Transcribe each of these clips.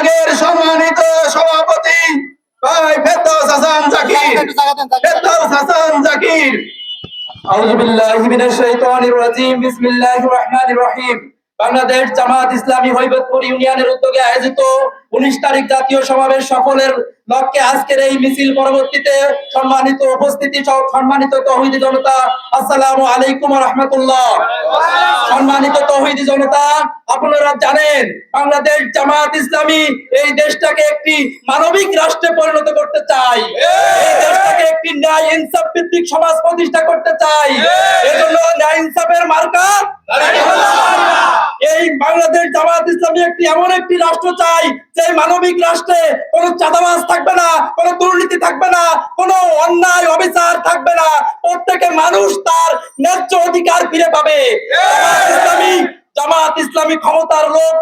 বিভাগের সম্মানিত সভাপতি ভাই ফেরদৌস হাসান জাকির। আউযু বিল্লাহি মিনাশ শাইতানির রাজিম। বিসমিল্লাহির রহমানির রহিম। বাংলাদেশ জামাত ইসলামী হৈবতপুর ইউনিয়নের উদ্যোগে আয়োজিত 19 তারিখ জাতীয় সমাবেশ সফলের লক্ষ্যে আজকের এই মিছিল পরবর্তীতে সম্মানিত উপস্থিতি সহ সম্মানিত তৌহিদি জনতা, আসসালামু আলাইকুম ওয়া রাহমাতুল্লাহ। সম্মানিত তৌহিদি জনতা, আপনারা জানেন বাংলাদেশ জামাত ইসলামী এই দেশটাকে একটি মানবিক রাষ্ট্রে পরিণত করতে চায়। এই দেশটাকে একটি ন্যায় ইনসাফ ভিত্তিক সমাজ প্রতিষ্ঠা করতে চায়। এজন্য ন্যায় ইনসাফের মার্কা এই বাংলাদেশ জামাত ইসলামী একটি এমন একটি রাষ্ট্র চাই যে মানবিক রাষ্ট্রে কোনো চাঁদাবাজ থাকবে না, কোনো দুর্নীতি থাকবে না, কোনো অন্যায় অবিচার থাকবে না। প্রত্যেকের মানুষ তার ন্যায্য অধিকার ফিরে পাবে। জামাত ইসলামী ক্ষমতার লোক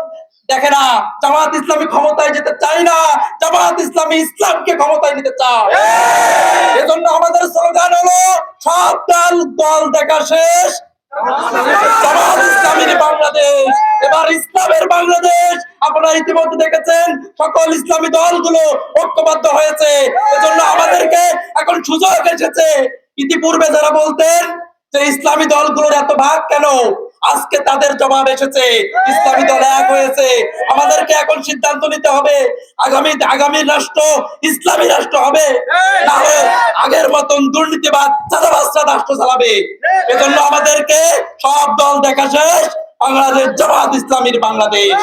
দেখে না, জামাত ইসলামী ক্ষমতায় যেতে চায় না, জামাত ইসলামী ইসলামকে ক্ষমতায় নিতে চায়। এজন্য আমাদের স্লোগান হলো সব দল দেখা শেষ, জামাত ইসলামীর বাংলাদেশ। এবার ইসলামের বাংলাদেশ। আপনারা ইতিমধ্যে দেখেছেন সকল ইসলামী দলগুলো ঐক্যবদ্ধ হয়েছে। এজন্য আমাদেরকে এখন সুযোগ এসেছে। ইতিপূর্বে যারা বলতেন যে ইসলামী দলগুলোর এত ভাগ কেন, আজকে তাদের জবাব এসেছে। ইসলামী দল এক হয়েছে। আমাদেরকে এখন সিদ্ধান্ত নিতে হবে আগামী রাষ্ট্র ইসলামী রাষ্ট্র হবে, না হলে আগের মতন দুর্নীতিবাদ চাঁদাবাজরা রাষ্ট্র চালাবে। এজন্য আমাদেরকে সব দল দেখা শেষ, বাংলাদেশ জামাত ইসলামীর বাংলাদেশ।